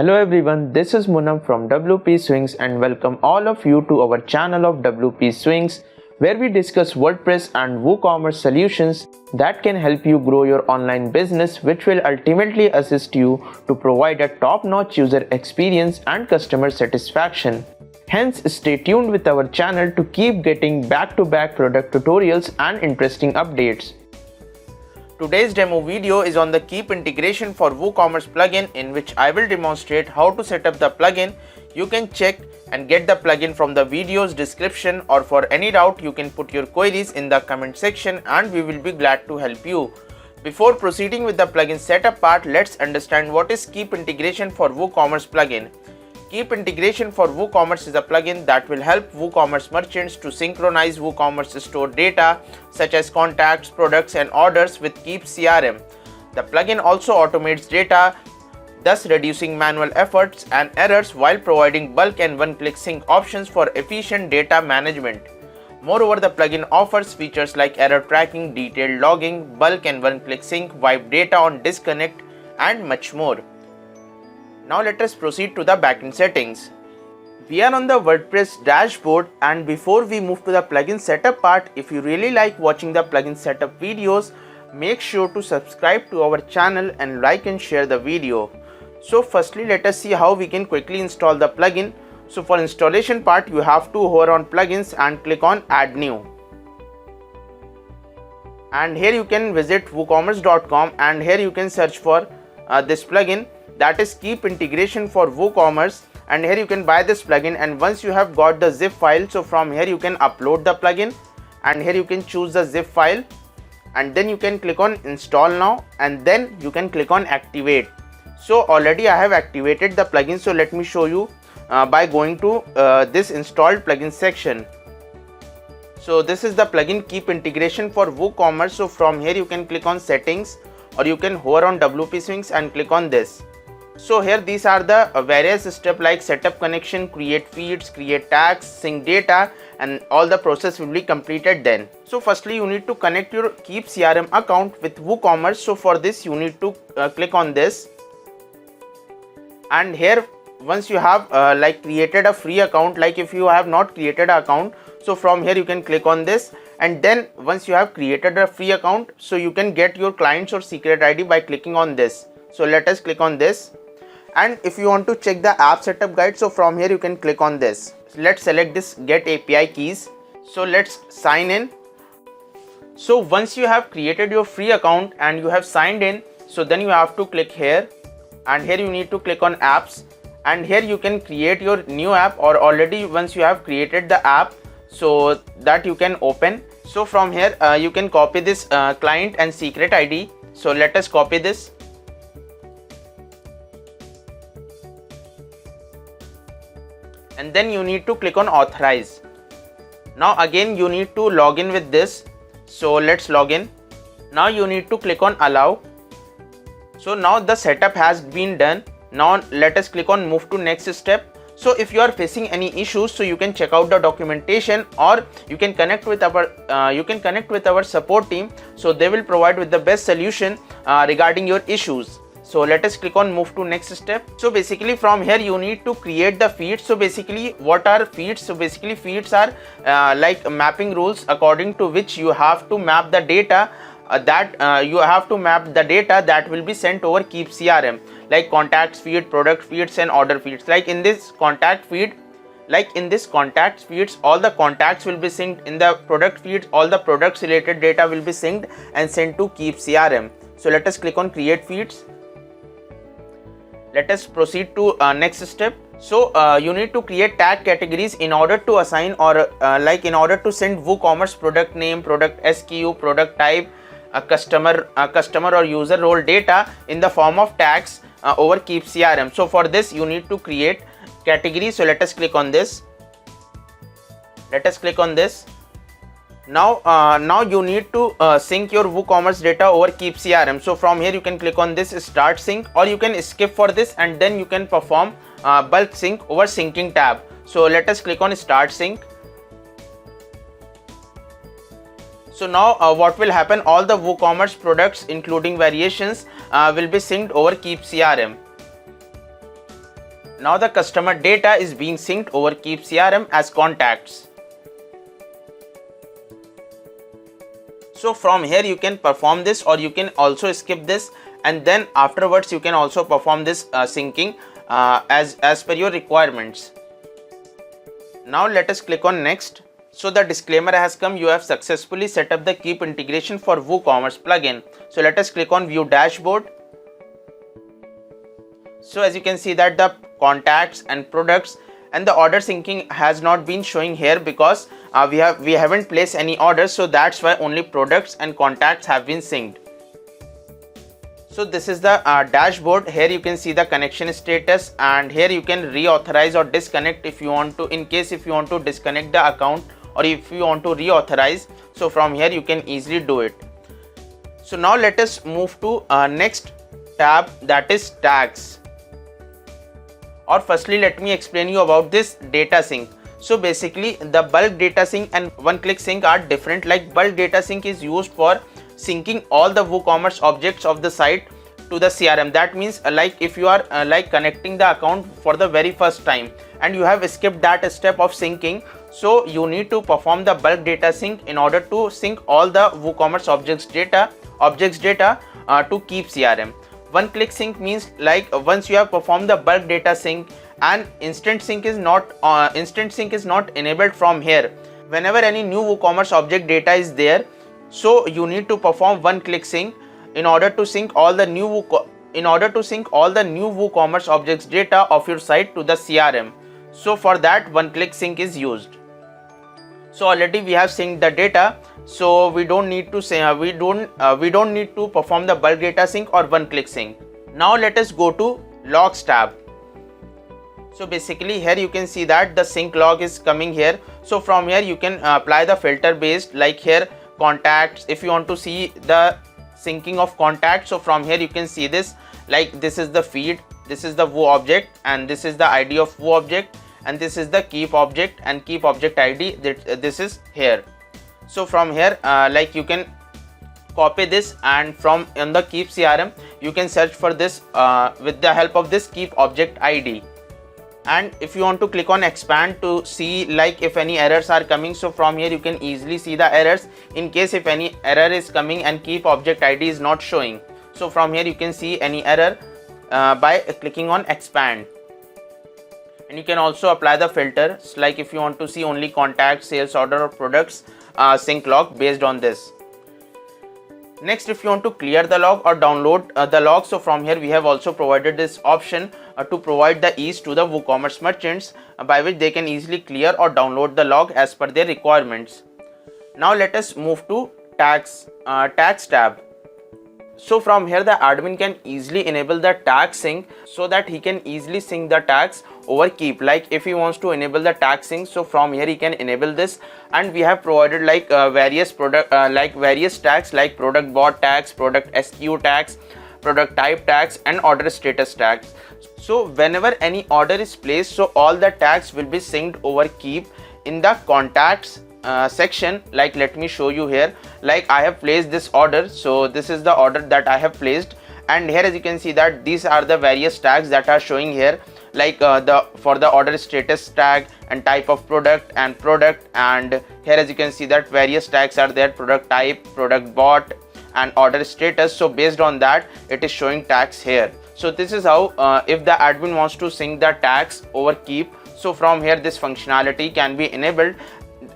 Hello everyone, this is Munam from WP Swings and welcome all of you to our channel of WP Swings, where we discuss WordPress and WooCommerce solutions that can help you grow your online business, which will ultimately assist you to provide a top-notch user experience and customer satisfaction. Hence, stay tuned with our channel to keep getting back-to-back product tutorials and interesting updates. Today's demo video is on the Keap Integration for WooCommerce plugin, in which I will demonstrate how to set up the plugin. You can check and get the plugin from the video's description, or for any doubt you can put your queries in the comment section and we will be glad to help you. Before proceeding with the plugin setup part, let's understand what is Keap Integration for WooCommerce plugin. Keap Integration for WooCommerce is a plugin that will help WooCommerce merchants to synchronize WooCommerce store data such as contacts, products and orders with Keap CRM. The plugin also automates data, thus reducing manual efforts and errors while providing bulk and one-click sync options for efficient data management. Moreover, the plugin offers features like error tracking, detailed logging, bulk and one-click sync, wipe data on disconnect and much more. Now let us proceed to the backend settings. We are on the WordPress dashboard, and before we move to the plugin setup part, if you really like watching the plugin setup videos, make sure to subscribe to our channel and like and share the video. So firstly, let us see how we can quickly install the plugin. So for installation part, you have to hover on plugins and click on add new. And here you can visit woocommerce.com and here you can search for this plugin, that is Keap Integration for WooCommerce, and here you can buy this plugin. And once you have got the zip file, so from here you can upload the plugin and here you can choose the zip file and then you can click on install now and then you can click on activate. So already I have activated the plugin, so let me show you by going to this installed plugin section. So this is the plugin Keap Integration for WooCommerce. So from here you can click on settings or you can hover on WP Swings and click on this. So here these are the various steps like setup connection, create feeds, create tags, sync data, and all the process will be completed then. So firstly you need to connect your Keap CRM account with WooCommerce. So for this you need to click on this, and here once you have created a free account, like if you have not created an account, so from here you can click on this, and then once you have created a free account, so you can get your clients or secret ID by clicking on this. So let us click on this. And if you want to check the app setup guide, so from here you can click on this. Let's select this get API keys. So let's sign in. So once you have created your free account and you have signed in, so then you have to click here, and here you need to click on apps, and here you can create your new app, or already once you have created the app, so that you can open. So from here you can copy this client and secret ID. So let us copy this. And then you need to click on authorize. Now again you need to log in with this. So let's log in. Now you need to click on allow. So now the setup has been done. Now let us click on move to next step. So if you are facing any issues, so you can check out the documentation, or you can connect with our support team. So they will provide with the best solution regarding your issues. So let us click on move to next step. So basically from here you need to create the feeds. So basically what are feeds? So basically feeds are like mapping rules according to which you have to map the data that will be sent over Keap CRM, like contacts feed, product feeds and order feeds. Like in this contact feeds, all the contacts will be synced. In the product feeds, all the products related data will be synced and sent to Keap CRM. So let us click on create feeds. Let us proceed to next step. So you need to create tag categories in order to assign, or in order to send WooCommerce product name, product SKU, product type, customer or user role data in the form of tags over Keap CRM. So for this you need to create categories. So let us click on this. Now you need to sync your WooCommerce data over Keap CRM. So from here you can click on this start sync, or you can skip for this and then you can perform bulk sync over syncing tab. So let us click on start sync. So now what will happen, all the WooCommerce products including variations will be synced over Keap CRM. Now the customer data is being synced over Keap CRM as contacts. So from here you can perform this, or you can also skip this, and then afterwards you can also perform this syncing as per your requirements. Now let us click on next. So the disclaimer has come, you have successfully set up the Keap integration for WooCommerce plugin. So let us click on view dashboard. So as you can see that the contacts and products and the order syncing has not been showing here because we haven't placed any orders, so that's why only products and contacts have been synced. So this is the dashboard. Here you can see the connection status, and here you can reauthorize or disconnect if you want to, in case if you want to disconnect the account or if you want to reauthorize. So from here you can easily do it. So now let us move to next tab, that is tags. Or firstly let me explain you about this data sync. So basically the bulk data sync and one click sync are different. Like bulk data sync is used for syncing all the WooCommerce objects of the site to the CRM. That means like if you are like connecting the account for the very first time and you have skipped that step of syncing, so you need to perform the bulk data sync in order to sync all the WooCommerce objects data to Keap CRM. One click sync means like once you have performed the bulk data sync and instant sync is not enabled from here. Whenever any new WooCommerce object data is there, so you need to perform one click sync in order to sync all the new WooCommerce objects data of your site to the CRM. So for that one click sync is used. So already we have synced the data, so we don't need to perform the bulk data sync or one click sync. Now let us go to logs tab. So basically here you can see that the sync log is coming here. So from here you can apply the filter based, like here contacts. If you want to see the syncing of contacts, so from here you can see this, like this is the feed, this is the Woo object, and this is the ID of Woo object, and this is the Keap object and Keap object ID, this is here. So from here like you can copy this, and from in the Keap CRM you can search for this with the help of this Keap object ID. And if you want to click on expand to see like if any errors are coming, so from here you can easily see the errors in case if any error is coming and Keap object ID is not showing. So from here you can see any error by clicking on expand. And you can also apply the filters, like if you want to see only contacts, sales order or products sync log based on this. Next, if you want to clear the log or download the log, so from here we have also provided this option to provide the ease to the WooCommerce merchants by which they can easily clear or download the log as per their requirements. Now let us move to tags tab. So from here the admin can easily enable the tag sync so that he can easily sync the tags over Keap. Like if he wants to enable the tag sync, so from here he can enable this, and we have provided like various tags like product bot tags, product SKU tags, product type tags, and order status tags. So whenever any order is placed, so all the tags will be synced over Keap in the contacts section. Like let me show you here, like I have placed this order, so this is the order that I have placed, and here as you can see that these are the various tags that are showing here, like for the order status tag and type of product, and here as you can see that various tags are there, product type, product bot, and order status. So based on that it is showing tags here. So this is how if the admin wants to sync the tags over Keap, so from here this functionality can be enabled,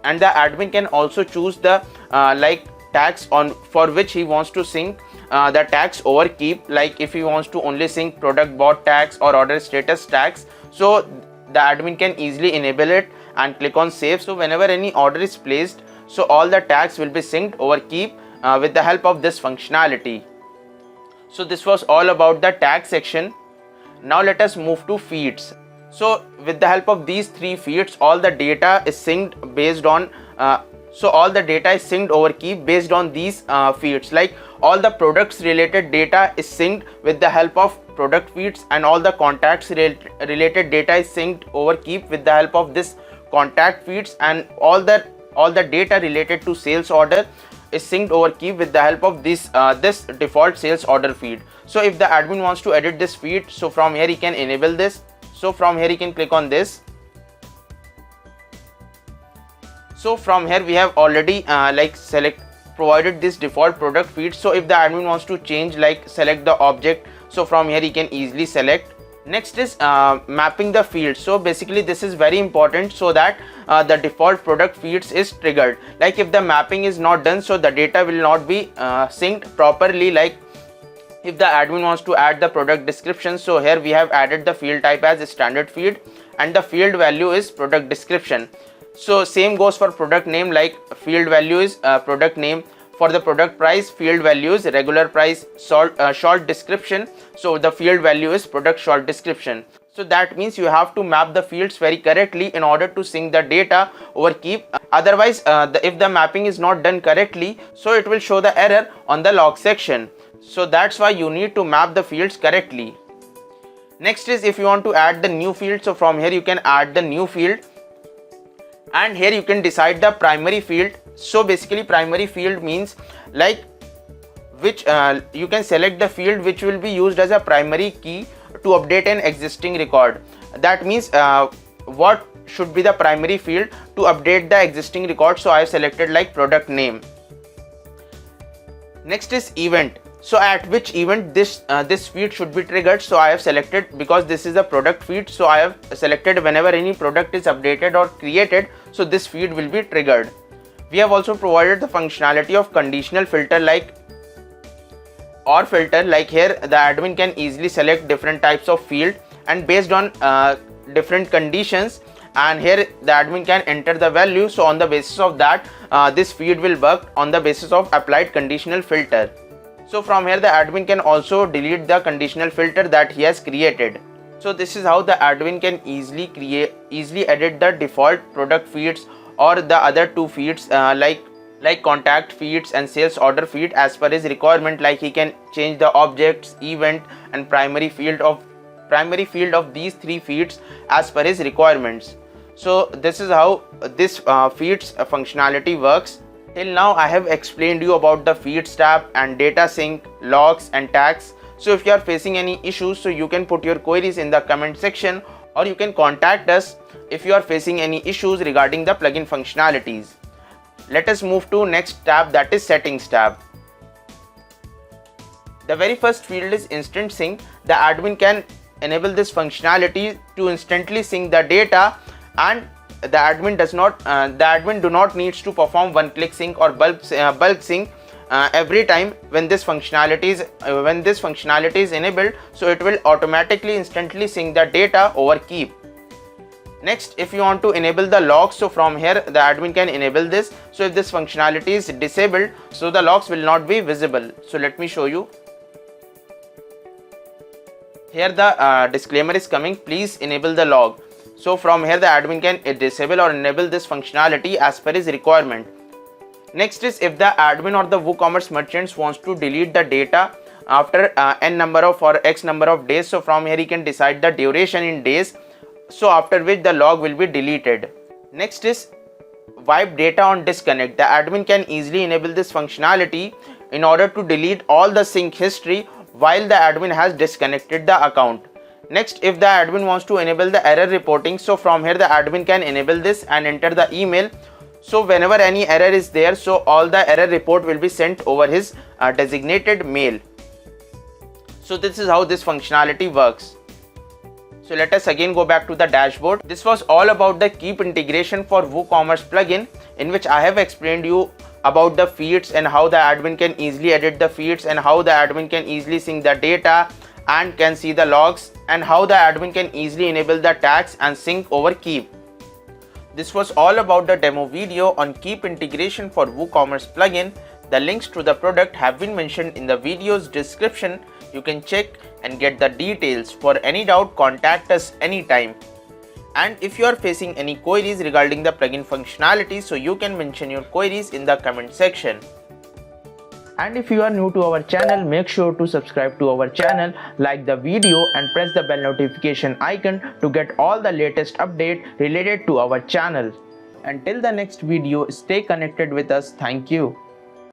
and the admin can also choose the like tags for which he wants to sync the tags over Keap. Like if he wants to only sync product bot tags or order status tags, so the admin can easily enable it and click on save. So whenever any order is placed, so all the tags will be synced over Keap with the help of this functionality. So this was all about the tag section. Now let us move to feeds. So with the help of these three feeds, all the data is synced based on all the data is synced over Keap based on these feeds. Like all the products related data is synced with the help of product feeds, and all the contacts related data is synced over Keap with the help of this contact feeds, and all the data related to sales order is synced over Keap with the help of this default sales order feed. So if the admin wants to edit this feed, so from here he can enable this. So from here you can click on this. So from here we have already provided this default product feed. So if the admin wants to change, like select the object, so from here he can easily select. Next is mapping the fields. So basically this is very important, so that the default product feeds is triggered. Like if the mapping is not done, so the data will not be synced properly. Like if the admin wants to add the product description, so here we have added the field type as a standard field and the field value is product description. So same goes for product name, like field value is product name. For the product price, field value is regular price. Short description, so the field value is product short description. So that means you have to map the fields very correctly in order to sync the data over Keap. Otherwise if the mapping is not done correctly, so it will show the error on the log section. So that's why you need to map the fields correctly. Next is if you want to add the new field, so from here you can add the new field, and here you can decide the primary field. So basically primary field means like which you can select the field which will be used as a primary key to update an existing record. That means what should be the primary field to update the existing record. So I have selected like product name. Next is event. So at which event this feed should be triggered. So I have selected, because this is a product feed, so I have selected whenever any product is updated or created, so this feed will be triggered. We have also provided the functionality of conditional filter, like or filter. Like here the admin can easily select different types of field and based on different conditions, and here the admin can enter the value. So on the basis of that this feed will work on the basis of applied conditional filter. So from here the admin can also delete the conditional filter that he has created. So this is how the admin can easily edit the default product feeds or the other two feeds like contact feeds and sales order feed as per his requirement. Like he can change the objects, event and primary field of these three feeds as per his requirements. So this is how this feeds functionality works. Till now I have explained you about the feeds tab and data sync, logs and tags. So if you are facing any issues, so you can put your queries in the comment section, or you can contact us if you are facing any issues regarding the plugin functionalities. Let us move to next tab, that is settings tab. The very first field is instant sync. The admin can enable this functionality to instantly sync the data, and the admin do not needs to perform one-click sync or bulk sync every time when this functionality is enabled. So it will automatically instantly sync the data over Keap. Next, if you want to enable the logs, so from here the admin can enable this. So if this functionality is disabled, so the logs will not be visible. So let me show you. Here the disclaimer is coming, please enable the log. So from here the admin can disable or enable this functionality as per his requirement. Next is if the admin or the WooCommerce merchants wants to delete the data after n number of or x number of days. So from here he can decide the duration in days, so after which the log will be deleted. Next is wipe data on disconnect. The admin can easily enable this functionality in order to delete all the sync history while the admin has disconnected the account. Next, if the admin wants to enable the error reporting, so from here the admin can enable this and enter the email. So whenever any error is there, so all the error report will be sent over his designated mail. So this is how this functionality works. So let us again go back to the dashboard. This was all about the Keap integration for WooCommerce plugin, in which I have explained you about the feeds and how the admin can easily edit the feeds and how the admin can easily sync the data and can see the logs, and how the admin can easily enable the tags and sync over Keap. This was all about the demo video on Keap integration for WooCommerce plugin. The links to the product have been mentioned in the video's description. You can check and get the details. For any doubt, contact us anytime. And if you are facing any queries regarding the plugin functionality, so you can mention your queries in the comment section. And if you are new to our channel, make sure to subscribe to our channel, like the video and press the bell notification icon to get all the latest update related to our channel. Until the next video, stay connected with us. Thank you.